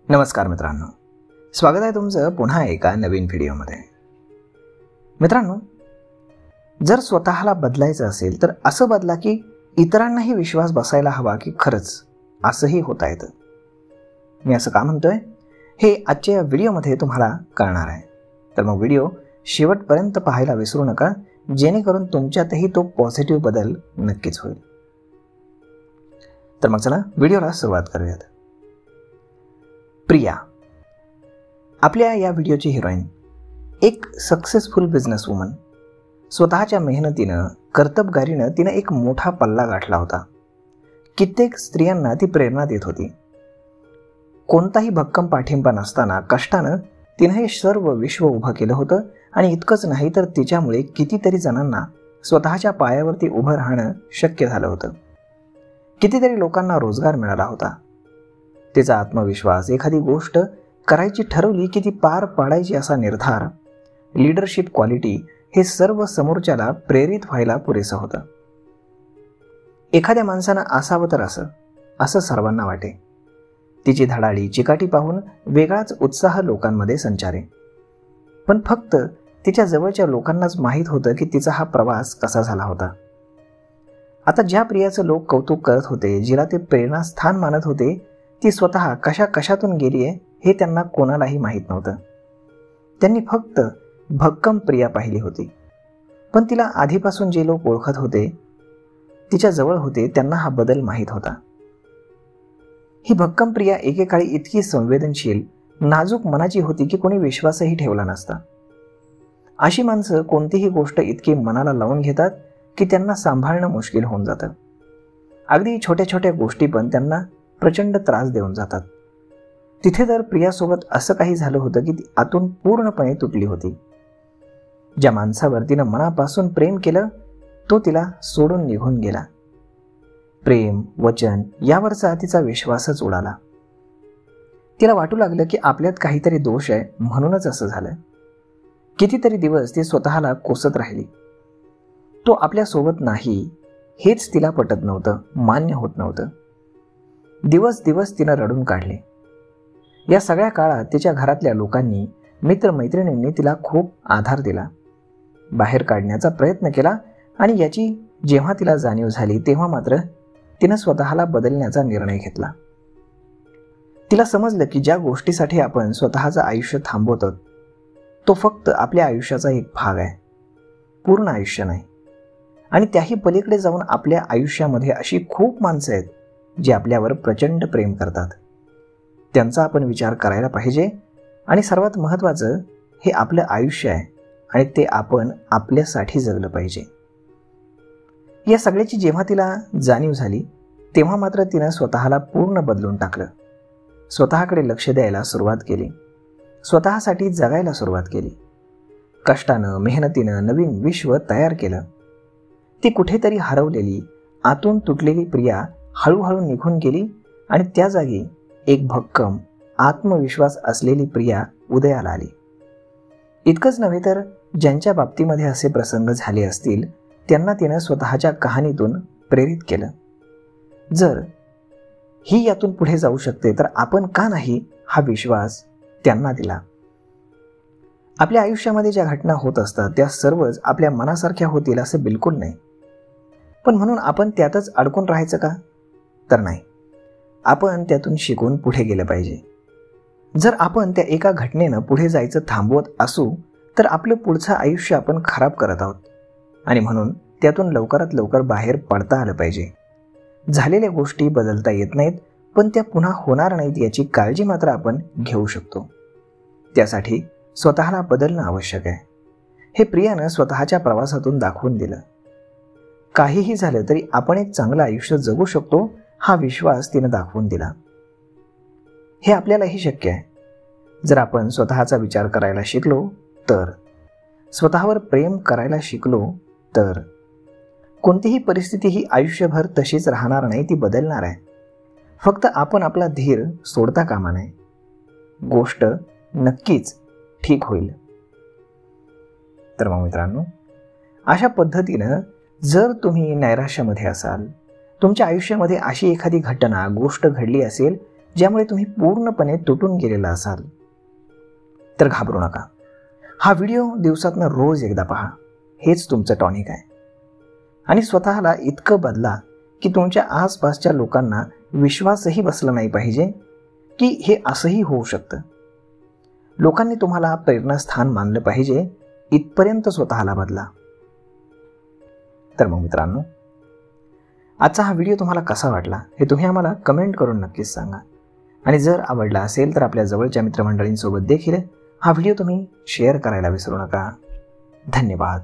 नमस्कार मित्रांनो, स्वागत आहे तुमचं पुन्हा एका नवीन व्हिडिओमध्ये. मित्रांनो, जर स्वतःला बदलायचं असेल तर असं बदला की इतरांनाही विश्वास बसायला हवा की खरंच असंही होता येतं. मी असं का म्हणतोय हे आजच्या व्हिडिओमध्ये तुम्हाला कळणार आहे. तर मग व्हिडिओ शेवटपर्यंत पाहायला विसरू नका, जेणेकरून तुमच्यातही तो पॉझिटिव्ह बदल नक्कीच होईल. तर मग चला व्हिडिओला सुरुवात करूयात. प्रिया, आपल्या या व्हिडिओची हिरोईन, एक सक्सेसफुल बिझनेस वुमन. स्वतःच्या मेहनतीनं, कर्तबगारीनं तिनं एक मोठा पल्ला गाठला होता. कित्येक स्त्रियांना ती प्रेरणा देत होती. कोणताही भक्कम पाठिंबा नसताना कष्टानं तिनं हे सर्व विश्व उभं केलं होतं. आणि इतकंच नाही तर तिच्यामुळे कितीतरी जणांना स्वतःच्या पायावरती उभं राहणं शक्य झालं होतं. कितीतरी लोकांना रोजगार मिळाला होता. तिचा आत्मविश्वास, एखादी गोष्ट करायची ठरवली की ती पार पाडायची असा निर्धार, लीडरशिप क्वालिटी, हे सर्व समोरच्याला प्रेरित व्हायला पुरेसं होतं. एखाद्या माणसानं असावं तर असं सर्वांना वाटे. तिची धडाडी, चिकाटी पाहून वेगळाच उत्साह लोकांमध्ये संचारे. पण फक्त तिच्या जवळच्या लोकांनाच माहीत होतं की तिचा हा प्रवास कसा झाला होता. आता ज्या प्रियाचं लोक कौतुक करत होते, जिला ते प्रेरणास्थान मानत होते, ती स्वतः कशातून गेलीये हे त्यांना कोणालाही माहीत नव्हतं. त्यांनी फक्त भक्कम प्रिया पाहिली होती. पण तिला आधीपासून जे लोक ओळखत होते, तिच्या जवळ होते, त्यांना हा बदल माहीत होता. ही भक्कम प्रिया एकेकाळी इतकी संवेदनशील, नाजूक मनाची होती की कोणी विश्वासही ठेवला नसता. अशी माणसं कोणतीही गोष्ट इतकी मनाला लावून घेतात की त्यांना सांभाळणं मुश्किल होऊन जातं. अगदी छोट्या छोट्या गोष्टी पण त्यांना प्रचंड त्रास देऊन जातात. तिथे तर प्रियासोबत असं काही झालं होतं की ती आतून पूर्णपणे तुटली होती. ज्या माणसावर तिनं मनापासून प्रेम केलं, तो तिला सोडून निघून गेला. प्रेम, वचन यावरचा तिचा विश्वासच उडाला. तिला वाटू लागलं की आपल्यात काहीतरी दोष आहे, म्हणूनच असं झालं. कितीतरी दिवस ती स्वतःला कोसत राहिली. तो आपल्या सोबत नाही हेच तिला पटत नव्हतं, मान्य होत नव्हतं. दिवस तिनं रडून काढले. या सगळ्या काळात तिच्या घरातल्या लोकांनी, मित्रमैत्रिणींनी तिला खूप आधार दिला, बाहेर काढण्याचा प्रयत्न केला. आणि याची जेव्हा तिला जाणीव झाली तेव्हा मात्र तिनं स्वतःला बदलण्याचा निर्णय घेतला. तिला समजलं की ज्या गोष्टीसाठी आपण स्वतःचं आयुष्य थांबवतो तो फक्त आपल्या आयुष्याचा एक भाग आहे, पूर्ण आयुष्य नाही. आणि त्याही पलीकडे जाऊन आपल्या आयुष्यामध्ये अशी खूप माणसं आहेत जे आपल्यावर प्रचंड प्रेम करतात. त्यांचा आपण विचार करायला पाहिजे. आणि सर्वात महत्त्वाचं, हे आपलं आयुष्य आहे आणि ते आपण आपल्यासाठी जगलं पाहिजे. या सगळ्याची जेव्हा तिला जाणीव झाली तेव्हा मात्र तिनं स्वतःला पूर्ण बदलून टाकलं. स्वतःकडे लक्ष द्यायला सुरुवात केली. स्वतःसाठी जगायला सुरुवात केली. कष्टानं, मेहनतीनं नवीन विश्व तयार केलं. ती कुठेतरी हरवलेली, आतून तुटलेली प्रिया हळूहळू निघून गेली आणि त्या जागी एक भक्कम, आत्मविश्वास असलेली प्रिया उदयाला आली. इतकंच नव्हे तर ज्यांच्या बाबतीमध्ये असे प्रसंग झाले असतील त्यांना तिनं स्वतःच्या कहाणीतून प्रेरित केलं. जर ही यातून पुढे जाऊ शकते तर आपण का नाही, हा विश्वास त्यांना दिला. आपल्या आयुष्यामध्ये ज्या घटना होत असतात त्या सर्वच आपल्या मनासारख्या होतील असं बिलकुल नाही. पण म्हणून आपण त्यातच अडकून राहायचं का? तर नाही. आपण त्यातून शिकून पुढे गेलं पाहिजे. जर आपण त्या एका घटनेनं पुढे जायचं थांबवत असू तर आपलं पुढचं आयुष्य आपण खराब करत आहोत. आणि म्हणून त्यातून लवकरात लवकर बाहेर पडता आलं पाहिजे. झालेल्या गोष्टी बदलता येत नाहीत, पण त्या पुन्हा होणार नाहीत याची काळजी मात्र आपण घेऊ शकतो. त्यासाठी स्वतःला बदलणं आवश्यक आहे. हे प्रियानं स्वतःच्या प्रवासातून दाखवून दिलं. काहीही झालं तरी आपण एक चांगलं आयुष्य जगू शकतो, हा विश्वास तिनं दाखवून दिला. हे आपल्यालाही शक्य आहे. जर आपण स्वतःचा विचार करायला शिकलो तर, स्वतःवर प्रेम करायला शिकलो तर, कोणतीही परिस्थिती ही आयुष्यभर तशीच राहणार नाही, ती बदलणार आहे. फक्त आपण आपला धीर सोडता कामा नये. गोष्ट नक्कीच ठीक होईल. तर मग मित्रांनो, अशा पद्धतीनं जर तुम्ही नैराश्यामध्ये असाल, तुमच्या आयुष्यामध्ये अशी एखादी घटना, गोष्ट घडली असेल ज्यामुळे तुम्ही पूर्णपणे तुटून गेलेला असाल, तर घाबरू नका. हा व्हिडिओ दिवसातनं रोज एकदा पहा. हेच तुमचं टॉनिक आहे. आणि स्वतःला इतकं बदला की तुमच्या आसपासच्या लोकांना विश्वासही बसला नाही पाहिजे की हे असंही होऊ शकतं. लोकांनी तुम्हाला प्रेरणास्थान मानलं पाहिजे इथपर्यंत स्वतःला बदला. तर मग मित्रांनो, आजचा हा व्हिडिओ तुम्हाला कसा वाटला हे तुम्ही आम्हाला कमेंट करून नक्कीच सांगा. आणि जर आवडला असेल तर आपल्या जवळच्या मित्रमंडळींसोबत देखील हा व्हिडिओ तुम्ही शेअर करायला विसरू नका. धन्यवाद.